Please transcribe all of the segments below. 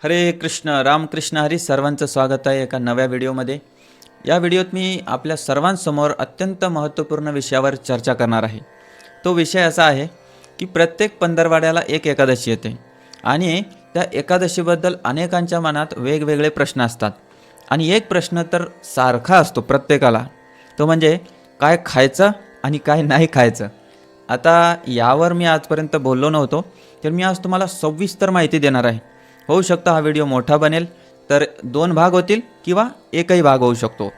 हरे कृष्ण रामकृष्ण हरी सर्वांचं स्वागत आहे एका नव्या व्हिडिओमध्ये। या व्हिडिओत मी आपल्या सर्वांसमोर अत्यंत महत्त्वपूर्ण विषयावर चर्चा करणार आहे। तो विषय असा आहे की प्रत्येक पंधरवाड्याला एक एकादशी येते आणि त्या एकादशीबद्दल अनेकांच्या मनात वेगवेगळे प्रश्न असतात आणि एक प्रश्न तर सारखा असतो प्रत्येकाला, तो म्हणजे काय खायचं आणि काय नाही खायचं। आता यावर मी आजपर्यंत बोललो नव्हतो, तर मी आज तुम्हाला सविस्तर माहिती देणार आहे। होऊ शकतं हा व्हिडिओ मोठा बनेल, तर 2 भाग होतील किंवा एकही भाग होऊ शकतो।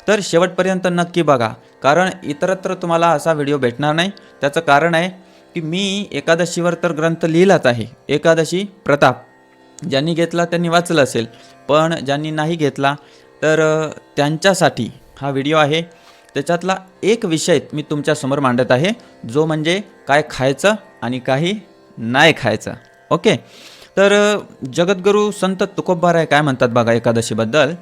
तर शेवटपर्यंत नक्की बघा, कारण इतरत्र तुम्हाला असा व्हिडिओ भेटणार नाही। त्याचं कारण आहे की मी एकादशीवर तर ग्रंथ लिहिलाच आहे, एकादशी प्रताप। ज्यांनी घेतला त्यांनी वाचलं असेल, पण ज्यांनी नाही घेतला तर त्यांच्यासाठी हा व्हिडिओ आहे। त्याच्यातला एक विषय मी तुमच्यासमोर मांडत आहे, जो म्हणजे काय खायचं आणि काही नाही खायचं। ओके, तर जगद्गुरू संत तुकोबाराय काय म्हणतात बघा एकादशीबद्दल,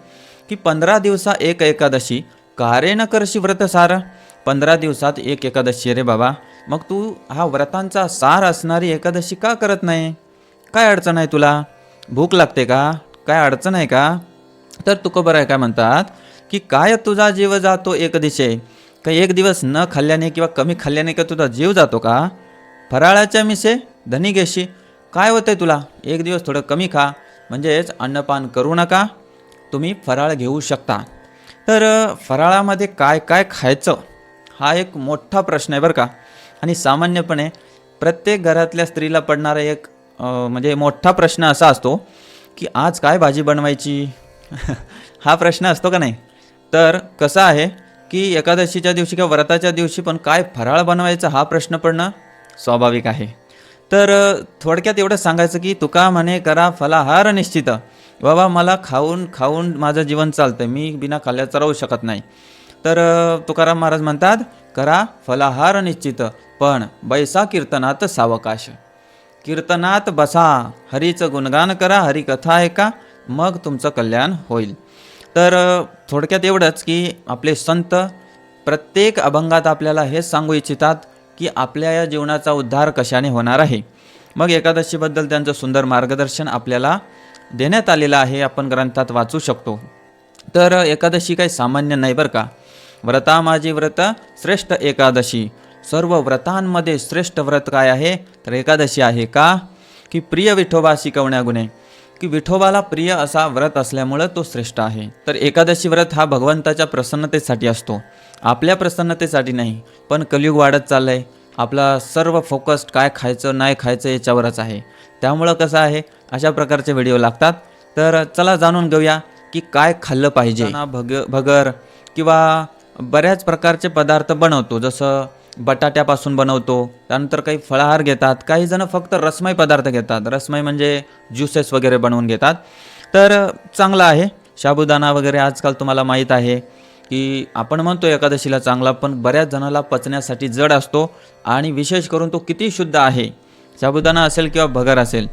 की 15 दिवसा एक एकादशी कारे न करशी व्रत सार। 15 दिवसात एक एकादशी रे बाबा, मग तू हा व्रतांचा सार असणारी एकादशी का करत नाही? काय अडचण आहे तुला? भूक लागते का? काय अडचण आहे का? तर तुकोबाराय काय म्हणतात की काय तुझा जीव जातो एक दिशे, का एक दिवस न खाल्ल्याने किंवा कमी खाल्ल्याने का तुझा जीव जातो का? फराळाच्या मिसे धनी घेशी, काय होतंय तुला? एक दिवस थोडं कमी खा, म्हणजेच अन्नपान करू नका, तुम्ही फराळ घेऊ शकता। तर फराळामध्ये काय काय खायचं हा एक मोठा प्रश्न आहे बरं का। आणि सामान्यपणे प्रत्येक घरातल्या स्त्रीला पडणारा एक म्हणजे मोठा प्रश्न असा असतो की आज काय भाजी बनवायची हा प्रश्न असतो का नाही? तर कसं आहे की एकादशीच्या दिवशी किंवा व्रताच्या दिवशी पण काय फराळ बनवायचा हा प्रश्न पडणं स्वाभाविक आहे। तर थोडक्यात एवढं सांगायचं की तुका म्हणे करा फलाहार निश्चित। बाबा मला खाऊन खाऊन माझं जीवन चालतं, मी बिना खाल्ल्याचं राहू शकत नाही। तर तुकाराम महाराज म्हणतात करा फलाहार निश्चित, पण बैसा कीर्तनात सावकाश। कीर्तनात बसा, हरीचं गुणगान करा, हरिकथा ऐका, मग तुमचं कल्याण होईल। तर थोडक्यात एवढंच की आपले संत प्रत्येक अभंगात आपल्याला हेच सांगू इच्छितात की आपल्या या जीवनाचा उद्धार कशाने होणार आहे। मग एकादशीबद्दल त्यांचं सुंदर मार्गदर्शन आपल्याला देण्यात आलेलं आहे, आपण ग्रंथात वाचू शकतो। तर एकादशी काही सामान्य नाही बरं का। व्रता माझी व्रत श्रेष्ठ एकादशी, सर्व व्रतांमध्ये श्रेष्ठ व्रत काय आहे तर एकादशी आहे। का? की प्रिय विठोबा शिकवण्या गुणे, की विठोबाला प्रिय असा व्रत असल्यामुळं तो श्रेष्ठ आहे। तर एकादशी व्रत हा भगवंताच्या प्रसन्नतेसाठी असतो, आपल्या प्रसन्नतेसाठी नाही। पण कलियुग वाढत चाललं आहे, आपला सर्व फोकस्ड काय खायचं नाही खायचं याच्यावरच आहे। त्यामुळं कसं आहे, अशा प्रकारचे व्हिडिओ लागतात। तर चला जाणून घेऊया की काय खाल्लं पाहिजे। भगर किंवा बऱ्याच प्रकारचे पदार्थ बनवतो, जसं बटाट्यापासून बनवतो, त्यानंतर काही फळाहार घेतात, काही जण फक्त रसमय पदार्थ घेतात, रसमय म्हणजे ज्युसेस वगैरे बनवून घेतात। तर चांगलं आहे। साबुदाणा वगैरे आजकाल तुम्हाला माहीत आहे की आपण म्हणतो एकादशीला चांगला, पण बऱ्याच जणाला पचण्यासाठी जड असतो आणि विशेष करून तो किती शुद्ध आहे, साबुदाणा असेल किंवा भगर असेल,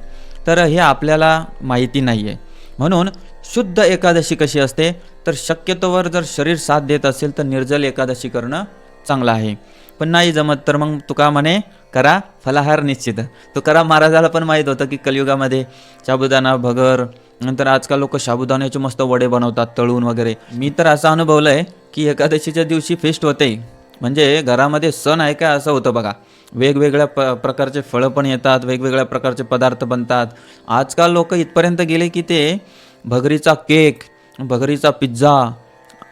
तर हे आपल्याला माहिती नाही आहे। म्हणून शुद्ध एकादशी कशी असते, तर शक्यतोवर जर शरीर साथ देत असेल तर निर्जल एकादशी करणं चांगलं आहे। पण नाही जमत तर मग तुका म्हणे करा फलाहार निश्चित। तुकाराम महाराजाला पण माहीत होतं की कलियुगामध्ये साबुदाणा भगर, नंतर आजकाल लोक साबुदाण्याचे मस्त वडे बनवतात तळून वगैरे। मी तर असं अनुभवलं आहे की एकादशीच्या दिवशी फेस्ट होते, म्हणजे घरामध्ये सण आहे का असं होतं बघा। वेगवेगळ्या प्रकारचे फळं पण येतात, वेगवेगळ्या प्रकारचे पदार्थ बनतात। आजकाल लोक इथपर्यंत गेले की ते भगरीचा केक, भगरीचा पिझ्झा,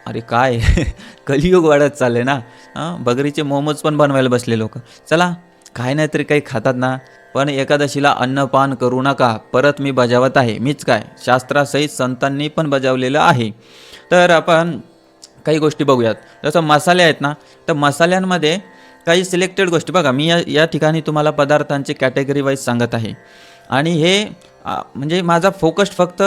अरे काय कलियुग वाढत चालले ना। भगरीचे मोमोज पण बनवायला बसले लोक। चला काय नाही तरी काही खातात ना, पण एकादशीला अन्नपान करू नका, परत मी बजावत आहे। मीच काय, शास्त्रासहित संतांनी पण बजावलेलं आहे। तर आपण काही गोष्टी बघूयात, जसं मसाले आहेत ना, तर मसाल्यांमध्ये काही सिलेक्टेड गोष्टी बघा। मी या ठिकाणी तुम्हाला पदार्थांची कॅटेगरी वाईज सांगत आहे आणि हे म्हणजे माझा फोकस फक्त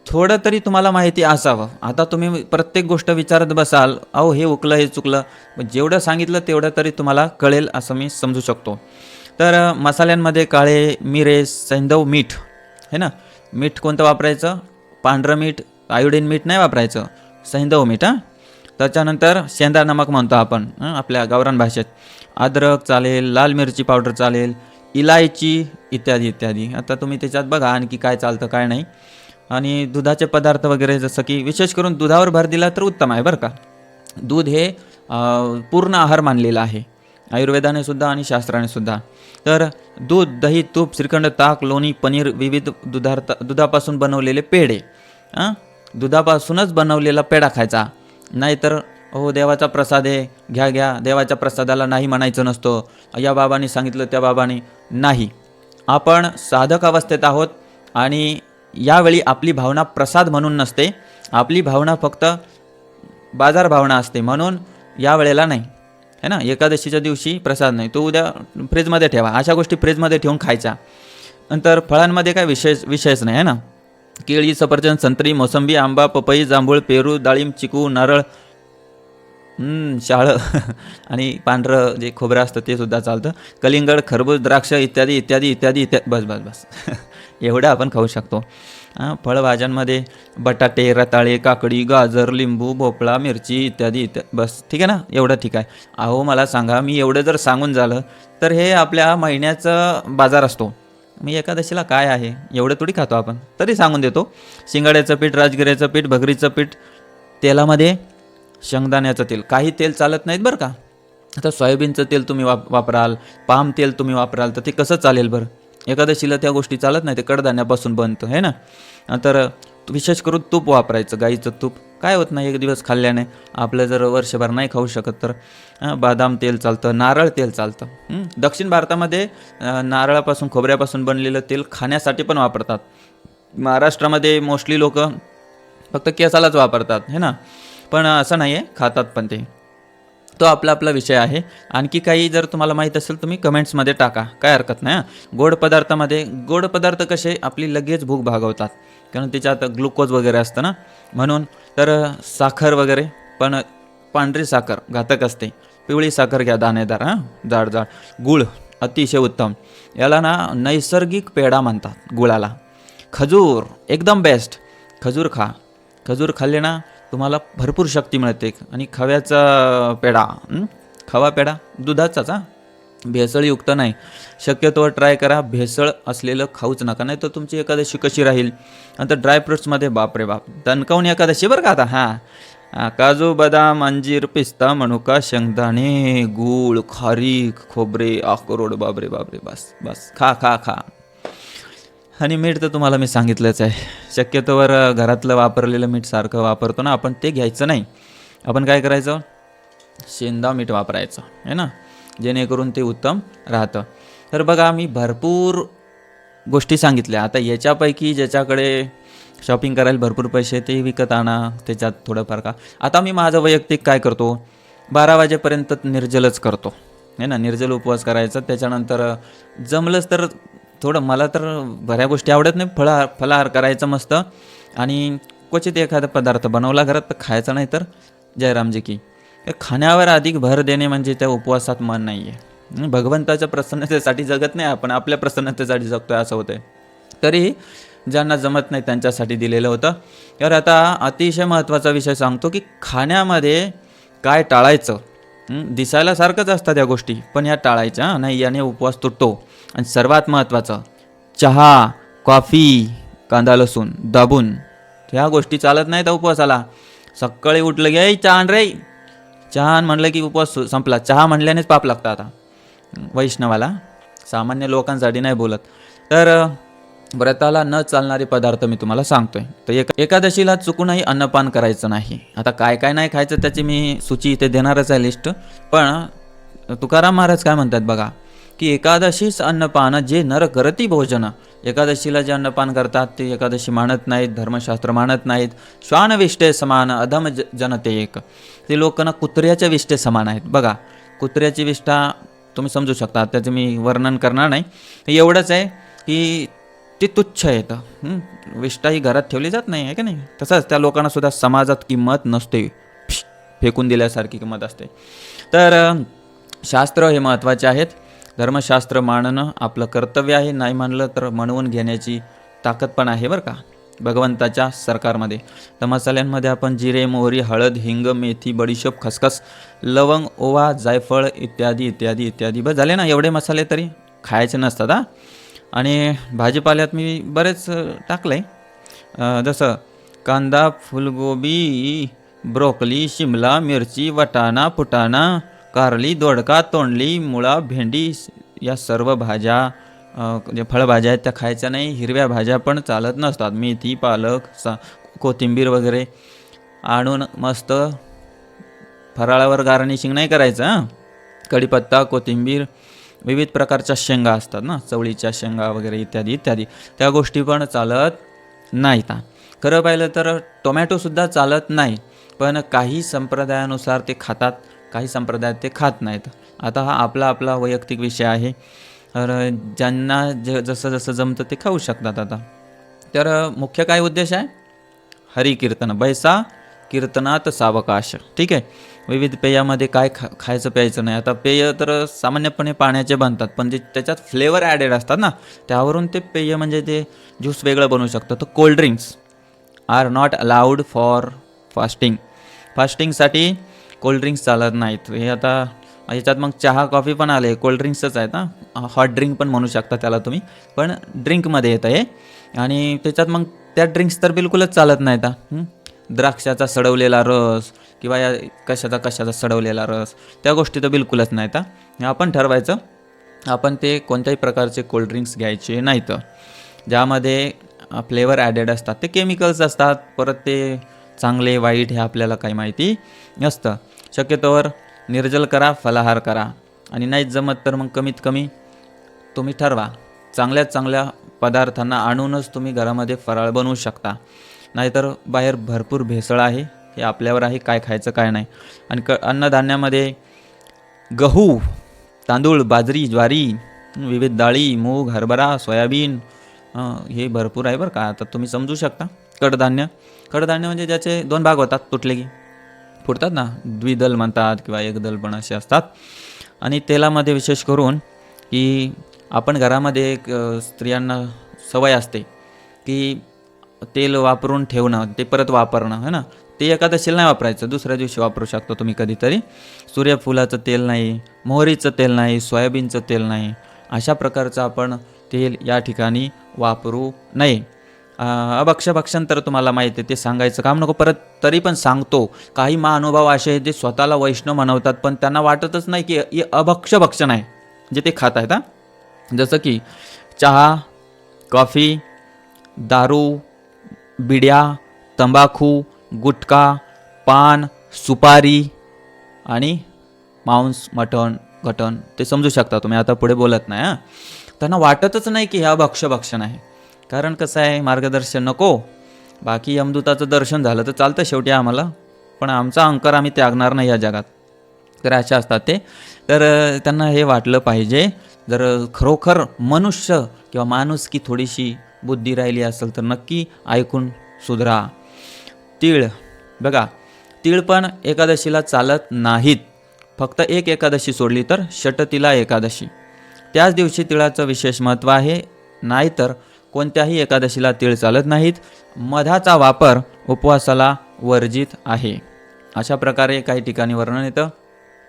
थोडं तरी तुम्हाला माहिती असावं। आता तुम्ही प्रत्येक गोष्ट विचारत बसाल, अहो हे उकलं हे चुकलं, जेवढं सांगितलं तेवढं तरी तुम्हाला कळेल असं मी समजू शकतो। तर मसाल्यांमध्ये काळे मिरे, सैंधव मीठ है ना, मीठ कोणतं वापरायचं? पांढरं मीठ, आयोडीन मीठ नाही वापरायचं, सैंधव मीठ। त्याच्यानंतर शेंदा नमक म्हणतो आपण आपल्या गावरान भाषेत। अद्रक चालेल, लाल मिरची पावडर चालेल, इलायची इत्यादी इत्यादी. आता तुम्ही त्याच्यात बघा आणखी काय चालतं काय नाही. आणि दुधाचे पदार्थ वगैरे जसं की विशेष करून दुधावर भर दिला तर उत्तम आहे बरं का. दूध हे पूर्ण आहार मानलेला आहे आयुर्वेदाने सुद्धा आणि शास्त्राने सुद्धा. तर दूध, दही, तूप, श्रीखंड, ताक, लोणी, पनीर, विविध दुधापासून बनवलेले पेढे, दुधापासूनच बनवलेला पेढा खायचा. नाहीतर हो देवाचा प्रसाद आहे घ्या घ्या, देवाच्या प्रसादाला नाही म्हणायचं नसतं, या बाबांनी सांगितलं त्या बाबांनी नाही. आपण साधक अवस्थेत आहोत आणि यावेळी आपली भावना प्रसाद म्हणून नसते, आपली भावना फक्त बाजार भावना असते. म्हणून यावेळेला नाही है ना, एकादशीच्या दिवशी प्रसाद नाही, तो उद्या फ्रीजमध्ये ठेवा. अशा गोष्टी फ्रीजमध्ये ठेवून खायच्या. नंतर फळांमध्ये काय विषयच नाही आहे ना. केळी, सफरचंद, संत्री, मोसंबी, आंबा, पपई, जांभूळ, पेरू, डाळिंब, चिकू, नारळ, शाळं आणि पांढरं जे खोबरं असतं ते सुद्धा चालतं. कलिंगड, खरबूज, द्राक्ष इत्यादी इत्यादी इत्यादी इत्यादी. बस बस बस एवढं आपण खाऊ शकतो. फळभाज्यांमध्ये बटाटे, रताळे, काकडी, गाजर, लिंबू, भोपळा, मिरची इत्यादी इत्यादी. बस ठीक आहे ना, एवढं ठीक आहे. अहो मला सांगा, मी एवढं जर सांगून झालं तर हे आपल्या महिन्याचं बाजार असतो. मी एकादशीला काय आहे एवढं थोडी खातो आपण, तरी सांगून देतो. शिंगाड्याचं पीठ, राजगिऱ्याचं पीठ, भगरीचं पीठ, तेलामध्ये शेंगदाण्याचं तेल, काही तेल चालत नाहीत बरं का. आता सोयाबीनचं तेल तुम्ही वापराल, पाम तेल तुम्ही वापराल तर ते कसं चालेल बरं. एकादशीला त्या गोष्टी चालत नाही, ते कडधान्यापासून बनतं है ना. तर विशेष करून तूप वापरायचं, गाईचं तूप. काय होत नाही एक दिवस खाल्ल्याने, आपलं जर वर्षभर नाही खाऊ शकत तर बदाम तेल चालतं, नारळ तेल चालतं. दक्षिण भारतामध्ये नारळापासून, खोबऱ्यापासून बनलेलं तेल खाण्यासाठी पण वापरतात. महाराष्ट्रामध्ये मोस्टली लोक फक्त केसालाच वापरतात है ना, पण असं नाही आहे, खातात पण ते. तो आपला आपला विषय आहे. आणखी काही जर तुम्हाला माहीत असेल तुम्ही कमेंट्समध्ये टाका, काय हरकत नाही. गोड पदार्थामध्ये, गोड पदार्थ कसे आपली लगेच भूक भागवतात, कारण त्याच्यात ग्लुकोज वगैरे असतं ना, म्हणून. तर साखर वगैरे, पण पांढरी साखर घातक असते, पिवळी साखर घ्या दाणेदार, जाड जाड. गूळ अतिशय उत्तम, याला ना नैसर्गिक पेढा म्हणतात गुळाला. खजूर एकदम बेस्ट, खजूर खा. खजूर खाल्ले ना तुम्हाला भरपूर शक्ती मिळते. आणि खव्याचा पेढा, खवा पेढा दुधाचाच, भेसळयुक्त नाही. शक्यतोवर ट्राय करा, भेसळ असलेलं खाऊच नका, नाही तर तुमची एकादशी कशी राहील. नंतर ड्रायफ्रुट्समध्ये बापरे बाप, दणकावून एकादशी बरं का आता. काजू, बदाम, अंजीर, पिस्ता, मनुका, शेंगदाणे, गूळ, खारीक, खोबरे, अक्रोड, बापरे बापरे. बस बस खा खा खा. आणि मीठ तर तुम्हाला मी सांगितलंच आहे, शक्यतोवर घरातलं वापरलेलं मीठ सारखं वापरतो ना आपण, ते घ्यायचं नाही. आपण काय करायचं, शेंदा मीठ वापरायचं आहे ना, जेणेकरून ते उत्तम राहतं. तर बघा, मी भरपूर गोष्टी सांगितल्या. आता याच्यापैकी ज्याच्याकडे शॉपिंग करायला भरपूर पैसे, ते विकत आणा, त्याच्यात थोडंफार का. आता मी माझं वैयक्तिक काय करतो, 12 वाजेपर्यंत निर्जलच करतो आहे ना, निर्जल उपवास करायचा. त्याच्यानंतर जमलंच तर थोडं, मला तर बऱ्या गोष्टी आवडत नाही, फलाहार करायचं मस्त. आणि क्वचित एखादा पदार्थ बनवला घरात तर खायचा, नाही तर जयरामजी की. खाण्यावर अधिक भर देणे म्हणजे त्या उपवासात मन नाही आहे. भगवंताच्या प्रसन्नतेसाठी जगत नाही आपण, आपल्या प्रसन्नतेसाठी जगतोय असं होतंय. तरी ज्यांना जमत नाही त्यांच्यासाठी दिलेलं होतं. तर आता अतिशय महत्त्वाचा विषय सांगतो की खाण्यामध्ये काय टाळायचं. दिसायला सारखंच असतात त्या गोष्टी, पण या टाळायच्या नाही, याने उपवास तुटतो. आणि सर्वात महत्त्वाचं, चहा, कॉफी, कांदा लसूण दाबून, ह्या गोष्टी चालत नाहीत उपवासाला. सकाळी उठलं की चहा आण रे, चहा म्हणलं की उपवास संपला. चहा म्हणल्यानेच पाप लागतं आता वैष्णवाला, सामान्य लोकांसाठी नाही बोलत. तर व्रताला न चालणारे पदार्थ मी तुम्हाला सांगतोय. तर एकादशीला चुकूनही अन्नपान करायचं नाही. आता काय काय नाही खायचं त्याची मी सूची इथे देणारच आहे, लिस्ट. पण तुकाराम महाराज काय म्हणतात बघा, की एकादशीच अन्नपान जे नर करती भोजन. एकादशीला जे अन्नपान करतात ते एकादशी मानत नाहीत, धर्मशास्त्र मानत नाहीत. श्वानविष्टे समान अधम जनते एक. ते लोक ना कुत्र्याच्या विष्टे समान आहेत. बघा, कुत्र्याची विष्ठा तुम्ही समजू शकता, त्याचं मी वर्णन करणार नाही. एवढंच आहे की ती तुच्छ येतं. विष्ठा ही घरात ठेवली जात नाही आहे का नाही. तसंच त्या लोकांना सुद्धा समाजात किंमत नसते, फेकून दिल्यासारखी किंमत असते. तर शास्त्र हे महत्त्वाचे आहेत. धर्मशास्त्र मानणं आपलं कर्तव्य आहे, नाही मानलं तर म्हणवून घेण्याची ताकद पण आहे बरं का भगवंताच्या सरकारमध्ये. तर मसाल्यांमध्ये आपण जिरे, मोहरी, हळद, हिंग, मेथी, बडीशोप, खसखस, लवंग, ओवा, जायफळ इत्यादी इत्यादी इत्यादी. बस झाले ना एवढे मसाले, तरी खायचे नसतात हां. आणि भाजीपाल्यात मी बरेच टाकलं आहे, जसं कांदा, फुलगोबी, ब्रोकली, शिमला मिरची, वाटाणा, फुटाणा, कारली, दोडका, तोंडली, मुळा, भेंडी, या सर्व भाज्या जे फळभाज्या आहेत त्या खायच्या नाही. हिरव्या भाज्या पण चालत नसतात. मेथी, पालक, कोथिंबीर वगैरे आणून मस्त फराळावर गार्निशिंग नाही करायचं हां. कढीपत्ता, कोथिंबीर, विविध प्रकारच्या शेंगा असतात ना, चवळीच्या शेंगा वगैरे इत्यादी इत्यादी, त्या गोष्टी पण चालत नाहीत. खरं पाहिलं तर टोमॅटोसुद्धा चालत नाही, पण काही संप्रदायानुसार ते खातात, काही संप्रदायात ते खात नाहीत. आता हा आपला आपला वैयक्तिक विषय आहे. तर ज्यांना जसं जसं जमतं ते खाऊ शकतात. आता तर मुख्य काय उद्देश आहे? हरिकीर्तन, बैसा कीर्तनात सावकाश. ठीक आहे. विविध पेयामध्ये काय खायचं प्यायचं नाही. आता पेय तर सामान्यपणे पाण्याचे बनतात, पण जे त्याच्यात फ्लेवर ॲडेड असतात ना, त्यावरून ते पेय म्हणजे ते ज्यूस वेगळं बनवू शकतं. तर cold drinks are not allowed for फास्टिंगसाठी कोल्ड्रिंक्स चालत नाहीत. हे आता याच्यात मग चहा कॉफी पण आले, कोल्ड्रिंक्सच आहेत हां. हॉट ड्रिंक पण म्हणू शकता त्याला तुम्ही, पण ड्रिंकमध्ये येतं हे. आणि त्याच्यात मग त्या ड्रिंक्स तर बिलकुलच चालत नाहीत हां. द्राक्षाचा सडवलेला रस किंवा या कशाचा सडवलेला रस, त्या गोष्टी तर बिलकुलच नाहीत हां. आपण ठरवायचं आपण ते कोणत्याही प्रकारचे कोल्ड्रिंक्स घ्यायचे नाहीत ज्यामध्ये फ्लेवर ॲडेड असतात. ते केमिकल्स असतात. परत ते चांगले वाईट हे आपल्याला काही माहिती नसतं. शक्यतोवर निर्जल करा, फलाहार करा. आणि नाहीच जमत तर मग कमीत कमी तुम्ही ठरवा, चांगल्यात चांगल्या पदार्थांना आणूनच तुम्ही घरामध्ये फराळ बनवू शकता. नाहीतर बाहेर भरपूर भेसळ आहे, हे आपल्यावर आहे काय खायचं काय नाही. आणि अन्नधान्यामध्ये गहू, तांदूळ, बाजरी, ज्वारी, विविध डाळी, मूग, हरभरा, सोयाबीन हे भरपूर आहे बरं का. आता तुम्ही समजू शकता. कडधान्य म्हणजे ज्याचे 2 भाग होतात, तुटले की फुटतात ना, द्विदल म्हणतात किंवा एकदल पण असे असतात. आणि तेलामध्ये विशेष करून की आपण घरामध्ये एक स्त्रियांना सवय असते की तेल वापरून ठेवणं, ते परत वापरणं है ना. ते एकादशीला नाही वापरायचं, दुसऱ्या दिवशी वापरू शकतो तुम्ही कधीतरी. सूर्यफुलाचं तेल नाही, मोहरीचं तेल नाही, सोयाबीनचं तेल नाही, अशा प्रकारचं आपण तेल या ठिकाणी वापरू नये. भक्षण तर तुम्हाला माहिती आहे, ते सांगायचं काम नको. परत तरी पण सांगतो, काही महानुभाव असे आहेत जे स्वतःला वैष्णव म्हणवतात, पण त्यांना वाटतच नाही की हे भक्षण आहे जे ते खात आहेत हां. जसं की चहा, कॉफी, दारू, बिड्या, तंबाखू, गुटखा, पान, सुपारी आणि मांस, मटण, घटण, ते समजू शकता तुम्ही. आता पुढे बोलत नाही हां. त्यांना वाटतच नाही की हा भक्षण आहे. कारण कसं आहे, मार्गदर्शन नको. बाकी यमदूताचं दर्शन झालं तर चालतं शेवटी आम्हाला, पण आमचा अंकर आम्ही त्यागणार नाही या जगात. तर असे असतात ते. तर त्यांना हे वाटलं पाहिजे, जर खरोखर मनुष्य किंवा माणूस की थोडीशी बुद्धी राहिली असेल तर नक्की ऐकून सुधरा. तीळ बघा, तीळ पण एकादशीला चालत नाहीत. फक्त एक एकादशी सोडली तर षटतिला एकादशी, त्याच दिवशी तिळाचं विशेष महत्त्व आहे. नाहीतर कोणत्याही एकादशीला तीळ चालत नाहीत. मधाचा वापर उपवासाला वर्जित आहे. अशा प्रकारे काही ठिकाणी वर्णन येतं.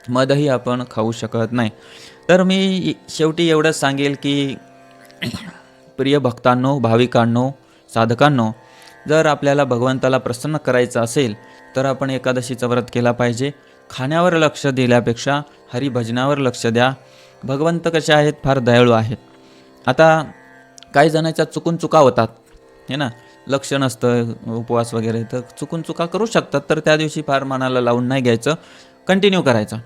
मधही आपण खाऊ शकत नाही. तर मी शेवटी एवढंच सांगेल की प्रिय भक्तांनो, भाविकांनो, साधकांनो, जर आपल्याला भगवंताला प्रसन्न करायचं असेल तर आपण एकादशीचं व्रत केला पाहिजे. खाण्यावर लक्ष दिल्यापेक्षा हरिभजनावर लक्ष द्या. भगवंत कसे आहेत, फार दयाळू आहेत. आता काही जणांच्या चुका होतात हे ना, लक्ष नसतं उपवास वगैरे, तर चुका करू शकतात. तर त्या दिवशी फार मनाला लावून नाही घ्यायचं, कंटिन्यू करायचं.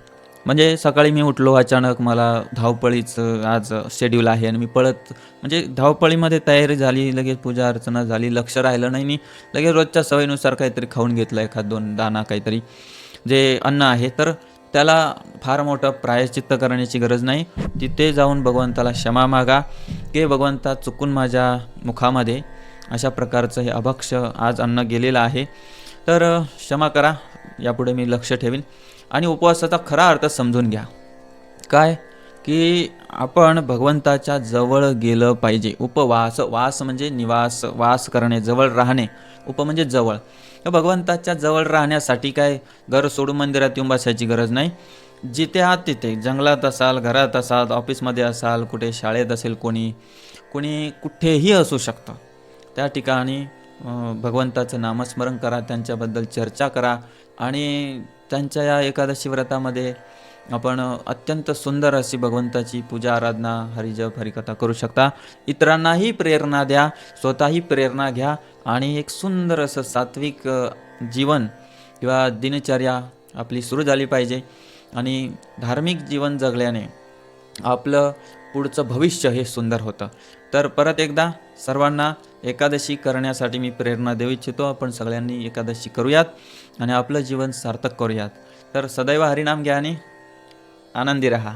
म्हणजे सकाळी मी उठलो, अचानक मला धावपळीचं आज शेड्यूल आहे आणि मी म्हणजे धावपळीमध्ये तयारी झाली, लगेच पूजा अर्चना झाली, लक्ष राहिलं नाही, लगेच रोजच्या सवयीनुसार काहीतरी खाऊन घेतलं, 1-2 दाणा काहीतरी जे अन्न आहे, तर त्याला फार मोठं प्रायश्चित्त करण्याची गरज नाही. तिथे जाऊन भगवंताला क्षमा मागा की भगवंता, चुकून माझ्या मुखामध्ये अशा प्रकारचं हे अभक्ष आज अन्न गेलेलं आहे, तर क्षमा करा, यापुढे मी लक्ष ठेवीन. आणि उपवासाचा खरा अर्थ समजून घ्या. काय की आपण भगवंताच्या जवळ गेलं पाहिजे. वास म्हणजे निवास, वास करणे, जवळ राहणे. म्हणजे जवळ. भगवंताच्या जवळ राहण्यासाठी काय घर सोडून मंदिरात येऊन बसायची गरज नाही. जिथे आहात तिथे, जंगलात असाल, घरात असाल, ऑफिसमध्ये असाल, कुठे शाळेत असेल, कोणी कुठेही असू शकतं, त्या ठिकाणी भगवंताचं नामस्मरण करा, त्यांच्याबद्दल चर्चा करा आणि त्यांच्या या एकादशी व्रतामध्ये आपण अत्यंत सुंदर अशी भगवंताची पूजा आराधना, हरिजप, हरिकथा करू शकता. इतरांनाही प्रेरणा द्या, स्वतःही प्रेरणा घ्या आणि एक सुंदर असं सात्विक जीवन किंवा दिनचर्या आपली सुरू झाली पाहिजे. आणि धार्मिक जीवन जगल्याने आपलं पुढचं भविष्य हे सुंदर होतं. तर परत एकदा सर्वांना एकादशी करण्यासाठी मी प्रेरणा देऊ इच्छितो. आपण सगळ्यांनी एकादशी करूयात आणि आपलं जीवन सार्थक करूयात. तर सदैव हरिनाम घ्या आणि आनंदी रहा.